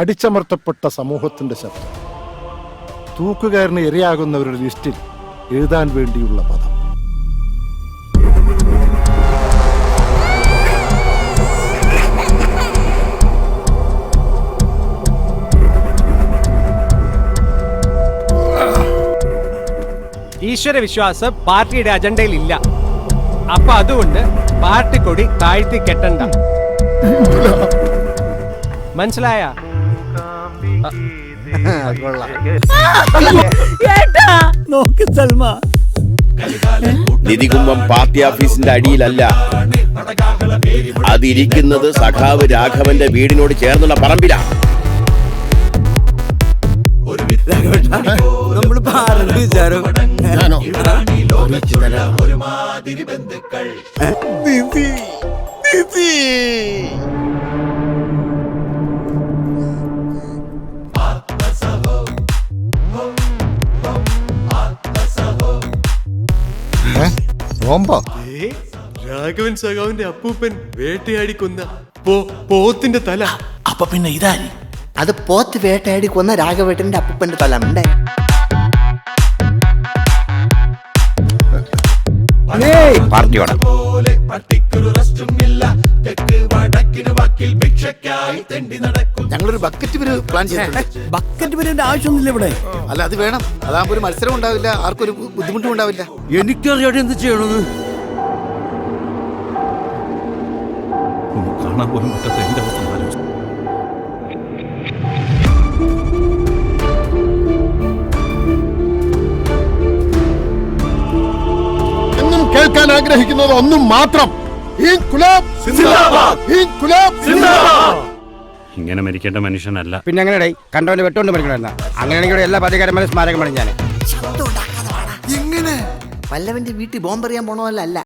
അടിച്ചമർത്തപ്പെട്ട സമൂഹത്തിന്റെ ശബ്ദം, തൂക്കുകാരന് ഇരയാകുന്നവരുടെ ലിസ്റ്റിൽ എഴുതാൻ വേണ്ടിയുള്ള പദം. ഈശ്വര വിശ്വാസം പാർട്ടിയുടെ അജണ്ടയിൽ ഇല്ല. അപ്പൊ അതുകൊണ്ട് പാർട്ടി കൊടി താഴ്ത്തി കെട്ടണ്ട. മനസ്സിലായ? നിധികുംഭം പാർട്ടി ഓഫീസിന്റെ അടിയിലല്ല, അതിരിക്കുന്നത് സഖാവ് രാഘവന്റെ വീടിനോട് ചേർന്നുള്ള പറമ്പിലാ. രാഘവൻ സഖാവിന്റെ അപ്പൂപ്പൻ വേട്ടയാടി കൊന്ന പോത്തിന്റെ തല. അപ്പൊ പിന്നെ ഇതാരി അത് പോത്ത് വേട്ടയാടി കൊന്ന രാഘവേട്ടന്റെ അപ്പൂപ്പന്റെ തല ഉണ്ടേ. ഞങ്ങളൊരു ബക്കറ്റ് പിരിവ് പ്ലാൻ ചെയ്തിട്ടുണ്ട്. ബക്കറ്റ് പിരിവിന്റെ ആവശ്യമൊന്നുമില്ല ഇവിടെ. അല്ല, അത് വേണം. അതാകുമ്പോ ഒരു മത്സരം ഉണ്ടാവില്ല, ആർക്കും ഒരു ബുദ്ധിമുട്ടും ഉണ്ടാവില്ല. എനിക്കറിയാതെ എന്ത് ചെയ്യണമെന്ന് കാണാൻ പോലും പറ്റാത്ത എന്റെ അവസ്ഥ ആലോചിച്ചു. എന്നും കേൾക്കാൻ ആഗ്രഹിക്കുന്നത് ഒന്നും മാത്രം, ഇങ്ങനെ മരിക്കേണ്ട മനുഷ്യനല്ല. പിന്നെ എങ്ങനെ കണ്ടവന്റെ വെട്ടോണ്ട് മരിക്കണ? അങ്ങനെയാണെങ്കിൽ എല്ലാ പതികാരന്മാരും സ്മാരകം പണിഞ്ഞാൽ എങ്ങനെ വല്ലവന്റെ വീട്ടിൽ ബോംബെറിയാൻ പോണോല്ല.